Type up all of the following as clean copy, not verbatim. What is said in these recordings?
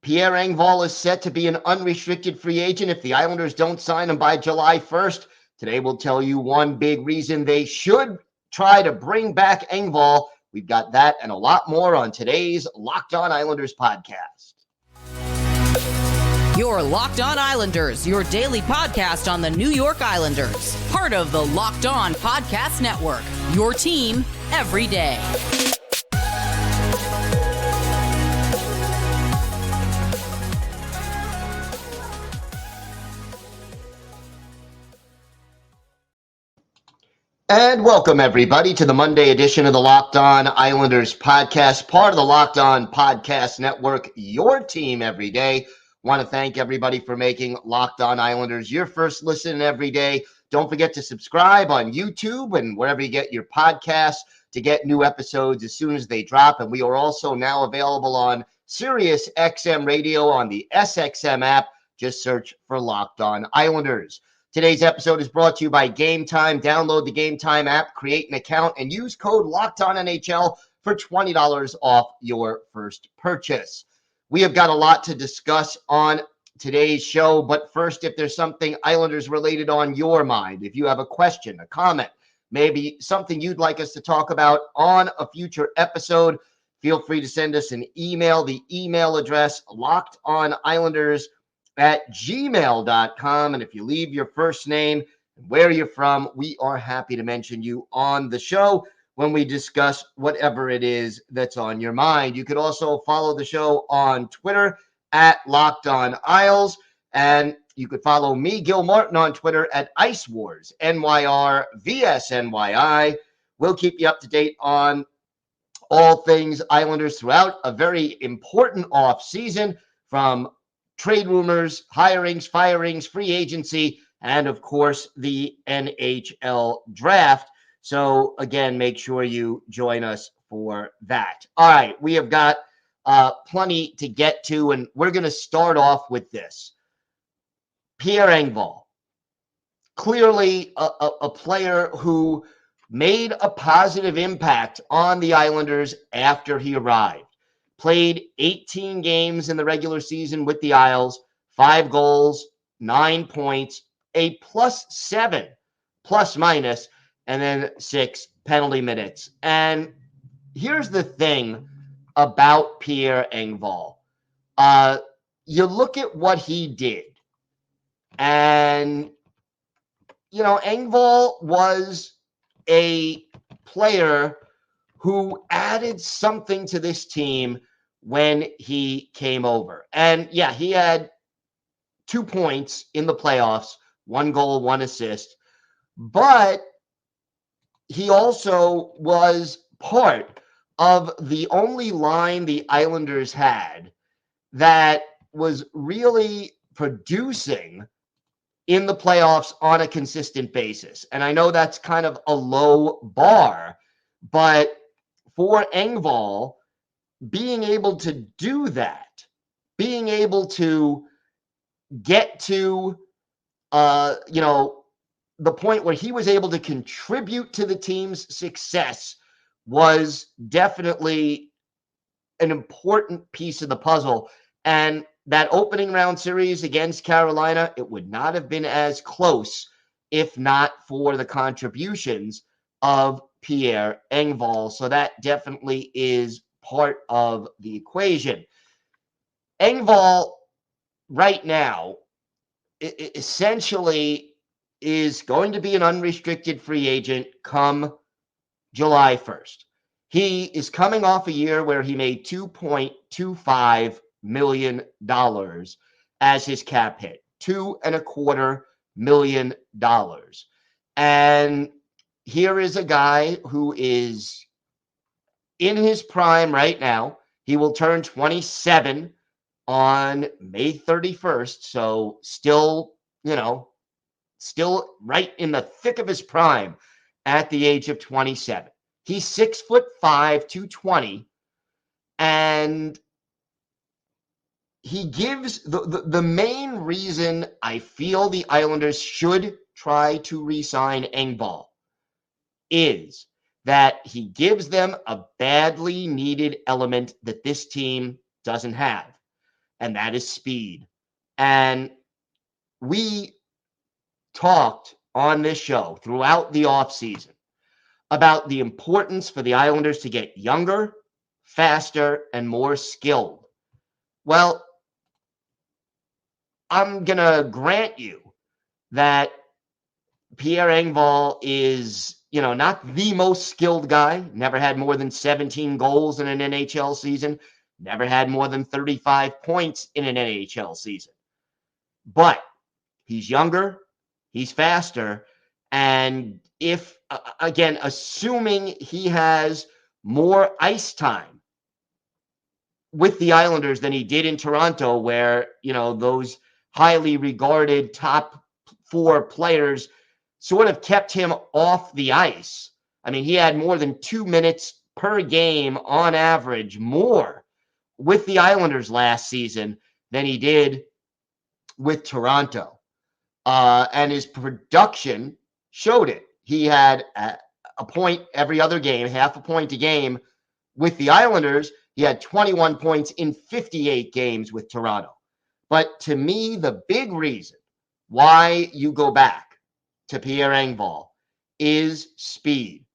Pierre Engvall is set to be an unrestricted free agent if the Islanders don't sign him by July 1st. Today we'll tell you one big reason they should try to bring back Engvall. We've got that and a lot more on today's Locked On Islanders podcast. You're Locked On Islanders, your daily podcast on the New York Islanders. Part of the Locked On Podcast Network, your team every day. And welcome, everybody, to the Monday edition of the Locked On Islanders podcast, part of the Locked On Podcast Network, your team every day. Want to thank everybody for making Locked On Islanders your first listen every day. Don't forget to subscribe on YouTube and wherever you get your podcasts to get new episodes as soon as they drop. And we are also now available on Sirius XM Radio on the SXM app. Just search for Locked On Islanders. Today's episode is brought to you by Gametime. Download the Gametime app, create an account, and use code LOCKEDONNHL for $20 off your first purchase. We have got a lot to discuss on today's show, but first, if there's something Islanders related on your mind, if you have a question, a comment, maybe something you'd like us to talk about on a future episode, feel free to send us an email. The email address, lockedonislanders@gmail.com. And if you leave your first name and where you're from, we are happy to mention you on the show when we discuss whatever it is that's on your mind. You could also follow the show on Twitter at Locked On Isles. And you could follow me, Gil Martin, on Twitter at Ice Wars, NYR, VSNYI. We'll keep you up to date on all things Islanders throughout a very important offseason, from trade rumors, hirings, firings, free agency, and of course, the NHL draft. So again, make sure you join us for that. All right, we have got plenty to get to, and we're going to start off with this. Pierre Engvall, clearly a player who made a positive impact on the Islanders after he arrived. Played 18 games in the regular season with the Isles, 5 goals, 9 points, a +7, plus minus, and then 6 penalty minutes. And here's the thing about Pierre Engvall. You look at what he did, and, Engvall was a player who added something to this team when he came over. And yeah, he had 2 points in the playoffs, 1 goal, 1 assist, but he also was part of the only line the Islanders had that was really producing in the playoffs on a consistent basis. And I know that's kind of a low bar, but for Engvall, being able to do that, being able to get to, the point where he was able to contribute to the team's success was definitely an important piece of the puzzle. And that opening round series against Carolina, it would not have been as close if not for the contributions of Pierre Engvall. So that definitely is part of the equation. Engvall right now essentially is going to be an unrestricted free agent come July 1st. He is coming off a year where he made $2.25 million as his cap hit, $2.25 million. And here is a guy who is in his prime right now. He will turn 27 on May 31st. So still right in the thick of his prime at the age of 27. He's 6'5", 220, and he gives the main reason I feel the Islanders should try to re-sign Engvall is that he gives them a badly needed element that this team doesn't have. and that is speed. And we talked on this show throughout the offseason about the importance for the Islanders to get younger, faster, and more skilled. Well, I'm going to grant you that Pierre Engvall is, not the most skilled guy, never had more than 17 goals in an NHL season, never had more than 35 points in an NHL season. But he's younger, he's faster, and if, again, assuming he has more ice time with the Islanders than he did in Toronto, where, those highly regarded top 4 players sort of kept him off the ice. I mean, he had more than 2 minutes per game on average more with the Islanders last season than he did with Toronto. And his production showed it. He had a point every other game, half a point a game with the Islanders. He had 21 points in 58 games with Toronto. But to me, the big reason why you go back to Pierre Engvall is speed.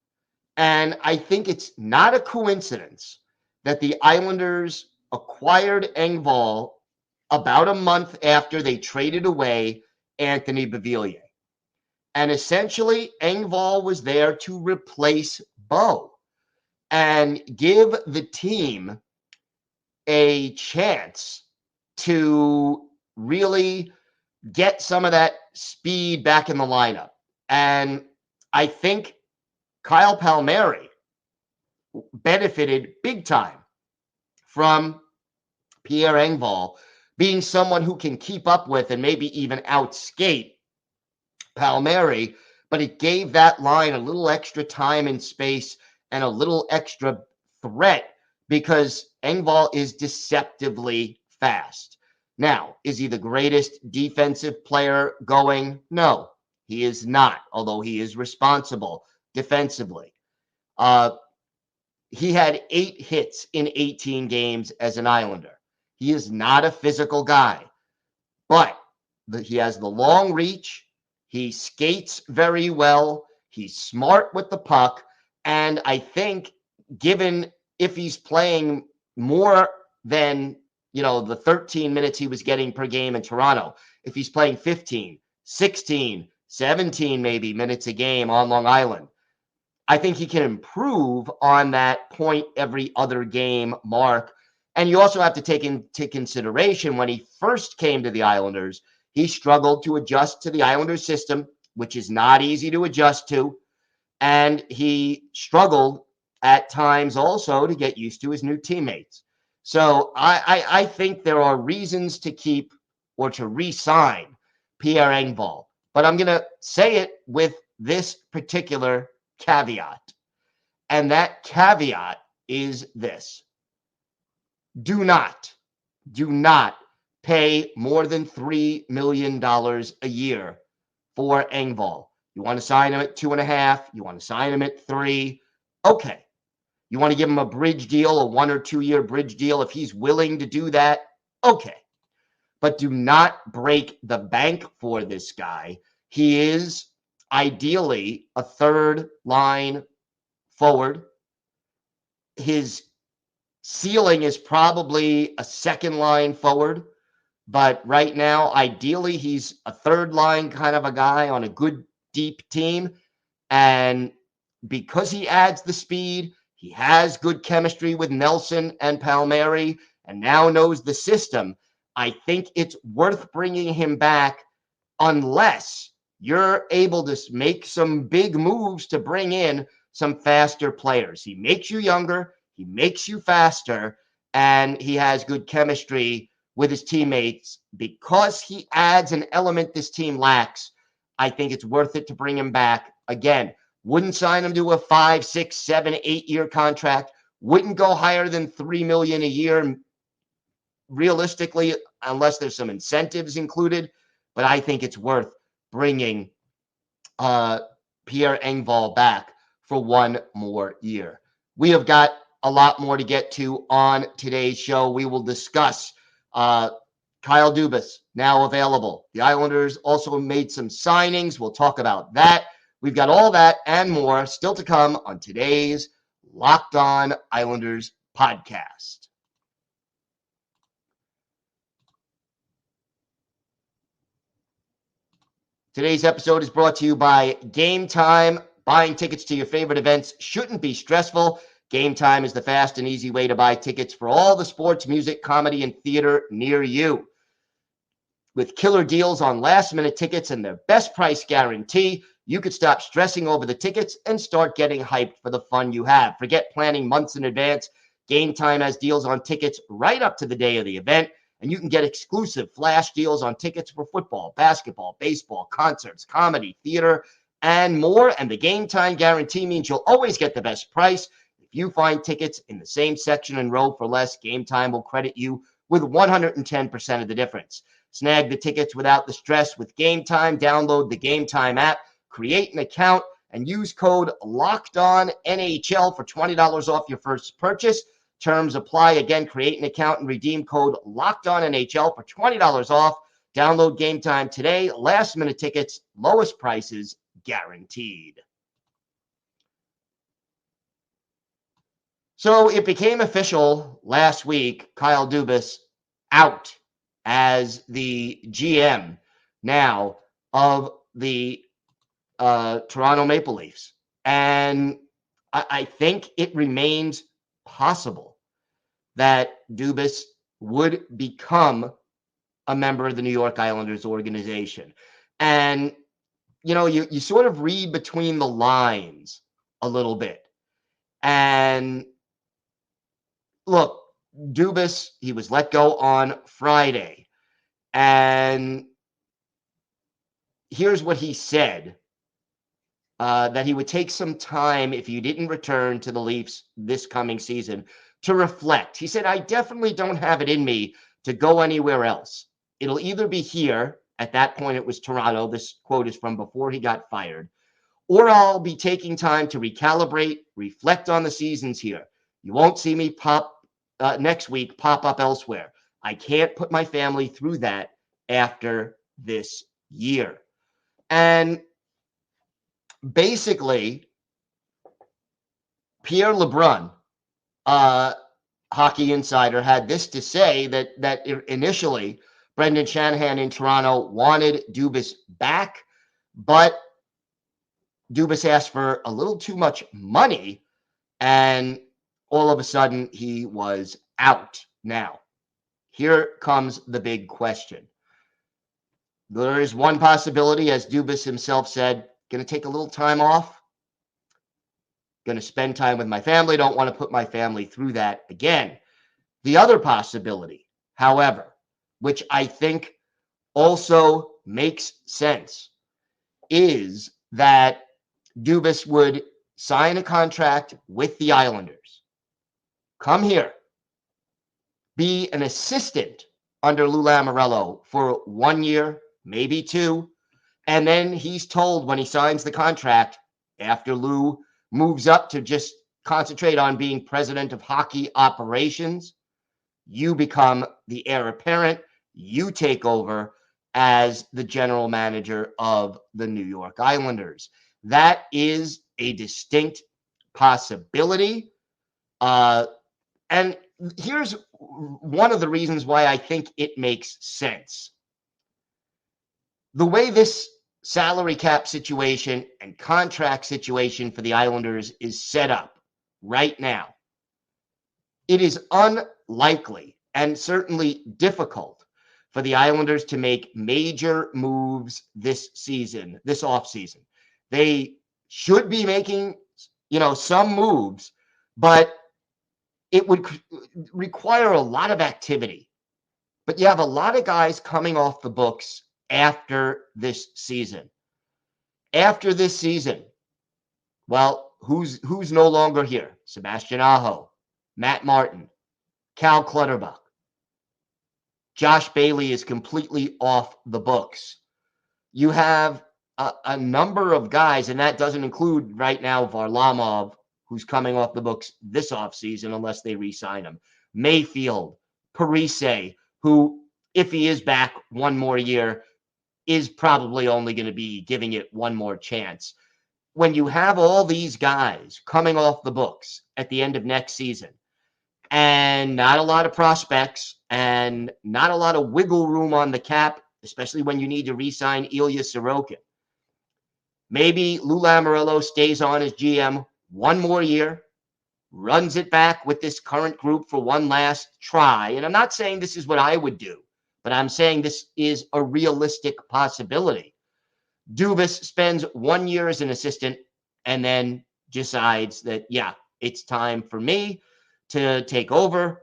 And I think it's not a coincidence that the Islanders acquired Engvall about a month after they traded away Anthony Beauvillier. And essentially, Engvall was there to replace Bo and give the team a chance to really get some of that speed back in the lineup. And I think Kyle Palmieri benefited big time from Pierre Engvall being someone who can keep up with and maybe even outskate Palmieri, but it gave that line a little extra time and space and a little extra threat because Engvall is deceptively fast. Now, is he the greatest defensive player going? No, he is not, although he is responsible defensively. He had 8 hits in 18 games as an Islander. He is not a physical guy, but he has the long reach. He skates very well. He's smart with the puck. And I think given if he's playing more than, the 13 minutes he was getting per game in Toronto, if he's playing 15, 16, 17 maybe minutes a game on Long Island, I think he can improve on that point every other game mark. And you also have to take into consideration when he first came to the Islanders, he struggled to adjust to the Islanders system, which is not easy to adjust to. And he struggled at times also to get used to his new teammates. So I think there are reasons to keep or to re-sign Pierre Engvall. But I'm going to say it with this particular caveat. And that caveat is this. Do not pay more than $3 million a year for Engvall. You want to sign him at 2.5, you want to sign him at 3. Okay. You want to give him a bridge deal, a 1 or 2 year bridge deal if he's willing to do that. Okay. But do not break the bank for this guy. He is ideally a third line forward. His ceiling is probably a second line forward, but right now, ideally, he's a third line kind of a guy on a good deep team. And because he adds the speed, he has good chemistry with Nelson and Palmieri and now knows the system. I think it's worth bringing him back unless you're able to make some big moves to bring in some faster players. He makes you younger, he makes you faster, and he has good chemistry with his teammates. Because he adds an element this team lacks, I think it's worth it to bring him back. Again, wouldn't sign him to a 5, 6, 7, 8-year contract. Wouldn't go higher than $3 million a year, realistically, unless there's some incentives included. But I think it's worth bringing Pierre Engvall back for 1 more year. We have got a lot more to get to on today's show. We will discuss Kyle Dubas, now available. The Islanders also made some signings. We'll talk about that. We've got all that and more still to come on today's Locked On Islanders podcast. Today's episode is brought to you by Gametime. Buying tickets to your favorite events shouldn't be stressful. Gametime is the fast and easy way to buy tickets for all the sports, music, comedy, and theater near you. With killer deals on last-minute tickets and their best price guarantee, you could stop stressing over the tickets and start getting hyped for the fun you have. Forget planning months in advance. Gametime has deals on tickets right up to the day of the event, and you can get exclusive flash deals on tickets for football, basketball, baseball, concerts, comedy, theater, and more. And the Gametime guarantee means you'll always get the best price. If you find tickets in the same section and row for less, Gametime will credit you with 110% of the difference. Snag the tickets without the stress with Gametime. Download the Gametime app, create an account, and use code LOCKEDONNHL for $20 off your first purchase. Terms apply. Again, create an account and redeem code LOCKEDONNHL for $20 off. Download Gametime today. Last-minute tickets, lowest prices guaranteed. So it became official last week, Kyle Dubas out as the GM now of the Toronto Maple Leafs. And I think it remains possible that Dubas would become a member of the New York Islanders organization. And, you know, you sort of read between the lines a little bit. And look, Dubas, he was let go on Friday. And here's what he said, that he would take some time if you didn't return to the Leafs this coming season to reflect. He said, I definitely don't have it in me to go anywhere else. It'll either be here, at that point it was Toronto, this quote is from before he got fired, or I'll be taking time to recalibrate, reflect on the seasons here. You won't see me next week pop up elsewhere. I can't put my family through that after this year. And basically, Pierre LeBrun, Hockey Insider, had this to say that initially Brendan Shanahan in Toronto wanted Dubas back, but Dubas asked for a little too much money, and all of a sudden he was out. Now, here comes the big question. There is one possibility, as Dubas himself said, going to take a little time off, going to spend time with my family, don't want to put my family through that again. The other possibility, however, which I think also makes sense, is that Dubas would sign a contract with the Islanders, come here, be an assistant under Lou Lamoriello for 1 year, maybe 2, and then he's told when he signs the contract, after Lou moves up to just concentrate on being president of hockey operations, you become the heir apparent, you take over as the general manager of the New York Islanders. That is a distinct possibility. And here's one of the reasons why I think it makes sense. The way this salary cap situation and contract situation for the Islanders is set up right now, it is unlikely and certainly difficult for the Islanders to make major moves this season, this offseason. They should be making, some moves, but it would require a lot of activity. But you have a lot of guys coming off the books after this season. After this season, well, who's no longer here? Sebastian Aho, Matt Martin, Cal Clutterbuck. Josh Bailey is completely off the books. You have a number of guys, and that doesn't include right now Varlamov, who's coming off the books this offseason unless they re-sign him. Mayfield, Parise, who, if he is back one more year, is probably only going to be giving it one more chance. When you have all these guys coming off the books at the end of next season and not a lot of prospects and not a lot of wiggle room on the cap, especially when you need to re-sign Ilya Sorokin, maybe Lou Lamoriello stays on as GM one more year, runs it back with this current group for one last try. And I'm not saying this is what I would do, but I'm saying this is a realistic possibility. Dubis spends 1 year as an assistant and then decides that, yeah, it's time for me to take over.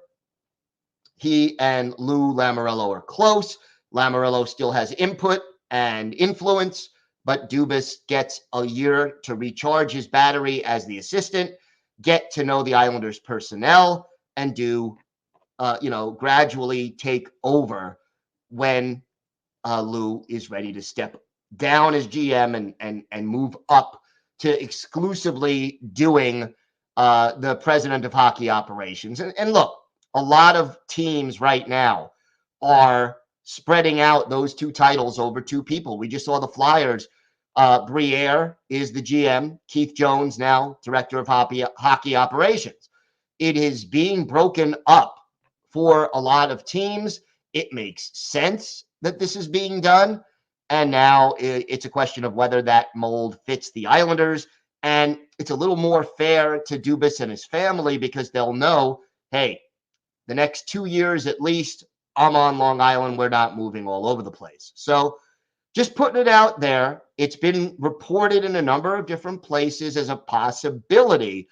He and Lou Lamoriello are close. Lamoriello still has input and influence, but Dubis gets a year to recharge his battery as the assistant, get to know the Islanders personnel, and gradually take over when Lou is ready to step down as GM and move up to exclusively doing the president of hockey operations. And look, a lot of teams right now are spreading out those two titles over two people. We just saw the Flyers. Briere is the GM. Keith Jones now director of hockey operations. It is being broken up for a lot of teams. It makes sense that this is being done. And now it's a question of whether that mold fits the Islanders. And it's a little more fair to Dubas and his family because they'll know, hey, the next 2 years at least, I'm on Long Island. We're not moving all over the place. So just putting it out there. It's been reported in a number of different places as a possibility.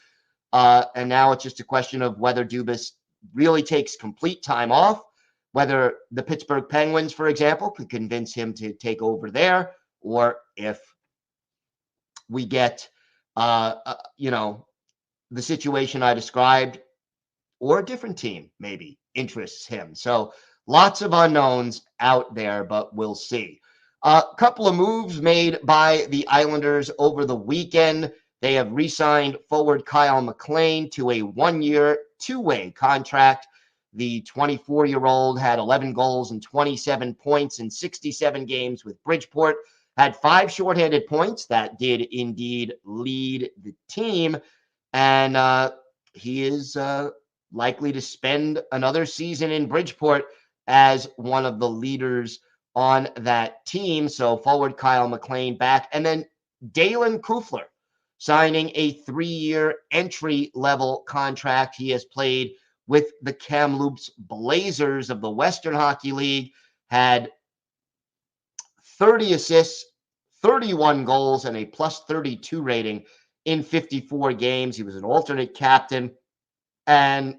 And now it's just a question of whether Dubas really takes complete time off, whether the Pittsburgh Penguins, for example, could convince him to take over there, or if we get, the situation I described, or a different team maybe interests him. So lots of unknowns out there, but we'll see. A couple of moves made by the Islanders over the weekend. They have re-signed forward Kyle McLean to a 1-year, 2-way contract. The 24-year-old had 11 goals and 27 points in 67 games with Bridgeport, had 5 shorthanded points. That did indeed lead the team. And he is likely to spend another season in Bridgeport as one of the leaders on that team. So forward Kyle McLean back. And then Dalen Kufler signing a 3-year entry-level contract. He has played with the Kamloops Blazers of the Western Hockey League, had 30 assists, 31 goals, and a plus 32 rating in 54 games. He was an alternate captain and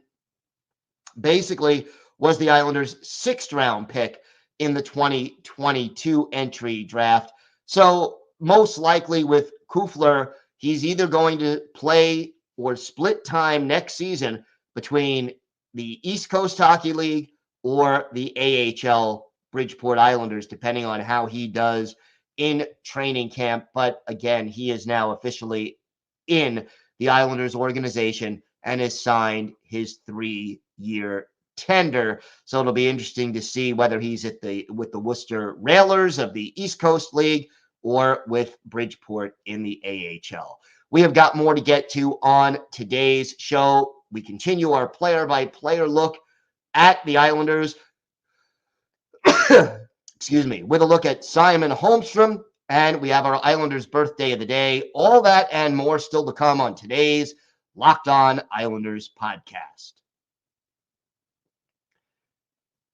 basically was the Islanders' 6th-round pick in the 2022 entry draft. So most likely with Kufler, he's either going to play or split time next season between the East Coast Hockey League or the AHL Bridgeport Islanders, depending on how he does in training camp. But again, he is now officially in the Islanders organization and has signed his 3-year tender. So it'll be interesting to see whether he's with the Worcester Railers of the East Coast League or with Bridgeport in the AHL. We have got more to get to on today's show. We continue our player-by-player look at the Islanders. Excuse me, with a look at Simon Holmstrom, and we have our Islanders birthday of the day. All that and more still to come on today's Locked On Islanders podcast.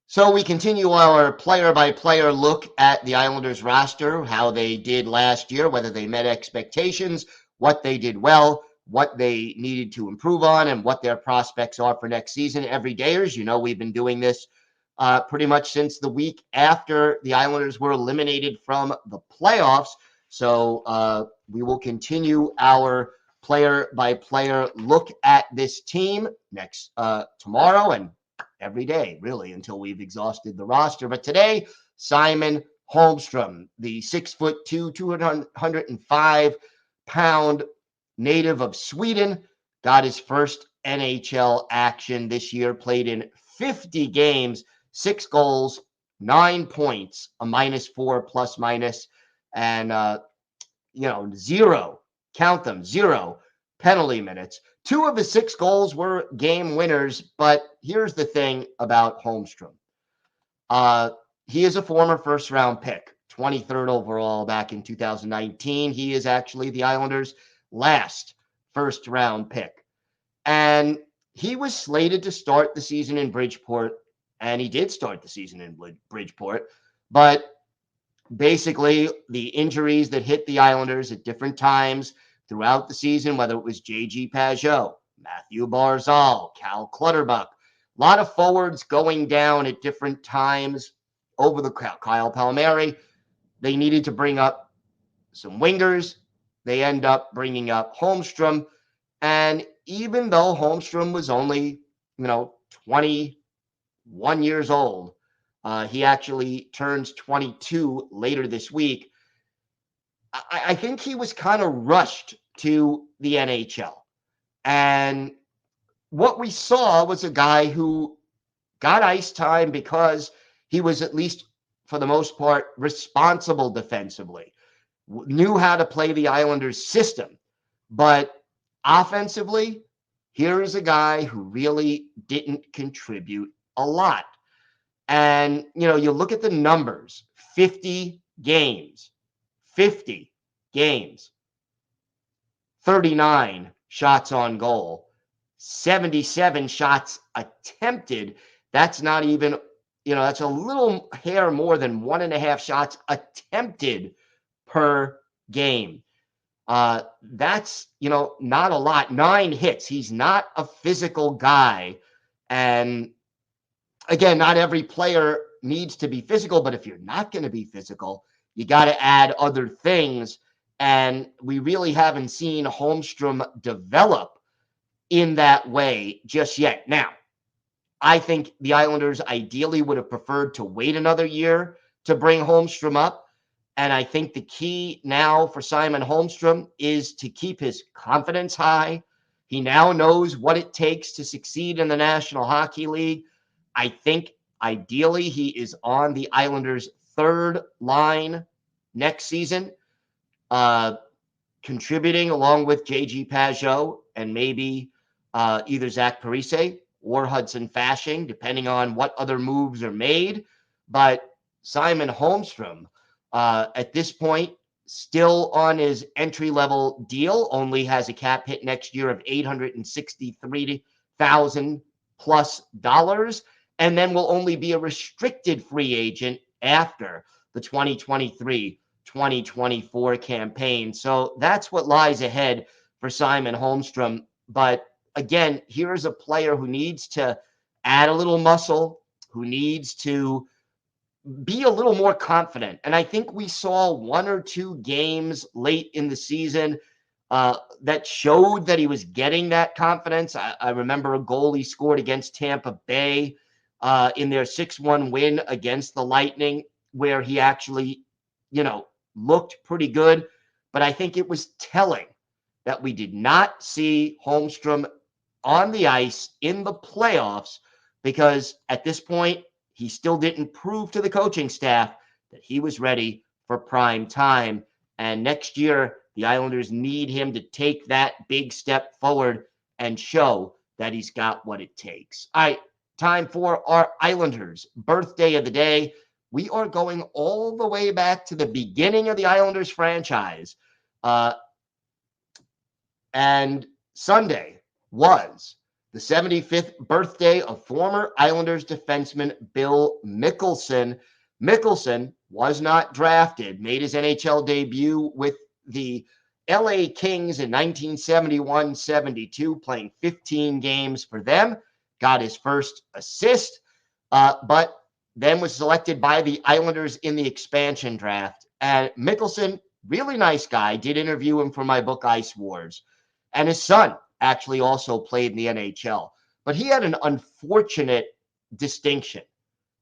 So we continue our player-by-player look at the Islanders roster, how they did last year, whether they met expectations, what they did well, what they needed to improve on, and what their prospects are for next season. Every day, as you know, we've been doing this pretty much since the week after the Islanders were eliminated from the playoffs. So we will continue our player-by-player look at this team next tomorrow and every day, really, until we've exhausted the roster. But today, Simon Holmstrom, the 6'2", 205-pound native of Sweden, got his first NHL action this year, played in 50 games 6 goals, 9 points, a -4 plus minus, and zero, count them, 0 penalty minutes. 2 of his 6 goals were game winners, but here's the thing about Holmstrom. He is a former first-round pick, 23rd overall back in 2019. He is actually the Islanders' last first-round pick. And he was slated to start the season in Bridgeport, and he did start the season in Bridgeport. But basically, the injuries that hit the Islanders at different times throughout the season, whether it was J.G. Pageau, Matthew Barzal, Cal Clutterbuck, a lot of forwards going down at different times over the crowd. Kyle Palmieri, they needed to bring up some wingers. They end up bringing up Holmstrom. And even though Holmstrom was only, 21 years old, he actually turns 22 later this week. I think he was kind of rushed to the NHL. And what we saw was a guy who got ice time because he was, at least for the most part, responsible defensively, knew how to play the Islanders' system. But offensively, here is a guy who really didn't contribute a lot. And, you look at the numbers, 50 games, 39 shots on goal, 77 shots attempted. That's not even, that's a little hair more than 1.5 shots attempted per game. That's, not a lot. 9 hits. He's not a physical guy. And again, not every player needs to be physical, but if you're not going to be physical, you got to add other things. And we really haven't seen Holmstrom develop in that way just yet. Now, I think the Islanders ideally would have preferred to wait another year to bring Holmstrom up. And I think the key now for Simon Holmstrom is to keep his confidence high. He now knows what it takes to succeed in the National Hockey League. I think ideally he is on the Islanders' third line next season, contributing along with J.G. Pageau and maybe either Zach Parise or Hudson Fasching, depending on what other moves are made. But Simon Holmstrom, at this point, still on his entry-level deal, only has a cap hit next year of $863,000 plus dollars, and then will only be a restricted free agent after the 2023-2024 campaign. So that's what lies ahead for Simon Holmstrom. But again, here's a player who needs to add a little muscle, who needs to be a little more confident. And I think we saw 1 or 2 games late in the season that showed that he was getting that confidence. I remember a goal he scored against Tampa Bay in their 6-1 win against the Lightning, where he actually, looked pretty good. But I think it was telling that we did not see Holmstrom on the ice in the playoffs, because at this point, he still didn't prove to the coaching staff that he was ready for prime time. And next year, the Islanders need him to take that big step forward and show that he's got what it takes. All right, time for our Islanders birthday of the day. We are going all the way back to the beginning of the Islanders franchise. And Sunday was the 75th birthday of former Islanders defenseman Bill Mikkelsen. Mikkelsen was not drafted, made his NHL debut with the LA Kings in 1971-72, playing 15 games for them, got his first assist, but then was selected by the Islanders in the expansion draft. And Mikkelsen, really nice guy, did interview him for my book, Ice Wars. And his son actually also played in the NHL. But he had an unfortunate distinction.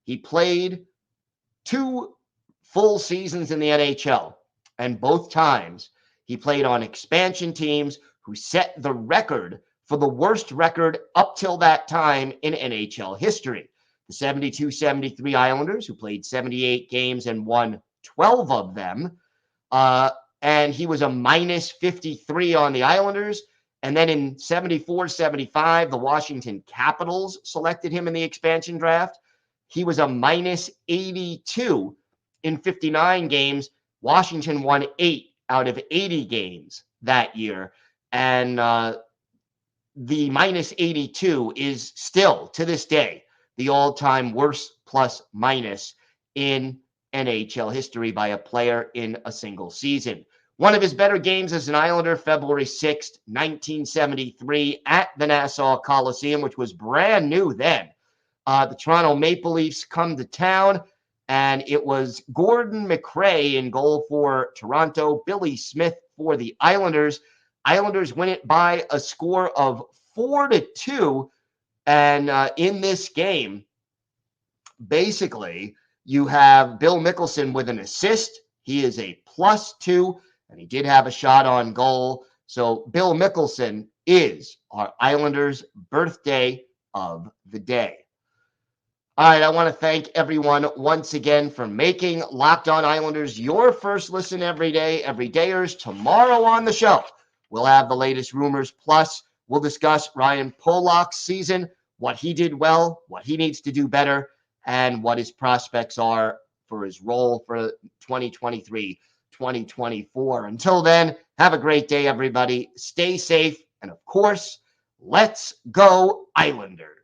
He played 2 full seasons in the NHL, and both times he played on expansion teams who set the record for the worst record up till that time in NHL history. The 72-73 Islanders, who played 78 games and won 12 of them. And he was a minus 53 on the Islanders. And then in 74-75, the Washington Capitals selected him in the expansion draft. He was a minus 82 in 59 games. Washington won 8 out of 80 games that year. And the minus 82 is still, to this day, the all-time worst plus minus in NHL history by a player in a single season. One of his better games as an Islander, February 6th, 1973, at the Nassau Coliseum, which was brand new then. The Toronto Maple Leafs come to town, and it was Gordon McRae in goal for Toronto, Billy Smith for the Islanders. Islanders win it by a score of 4-2. And in this game, basically, you have Bill Mickelson with an assist. He is a +2, and he did have a shot on goal. So Bill Mickelson is our Islanders' birthday of the day. All right, I want to thank everyone once again for making Locked On Islanders your first listen every day, everydayers. Tomorrow on the show, we'll have the latest rumors. Plus, we'll discuss Ryan Pollock's season, what he did well, what he needs to do better, and what his prospects are for his role for 2023-2024. Until then, have a great day, everybody. Stay safe. And of course, let's go Islanders.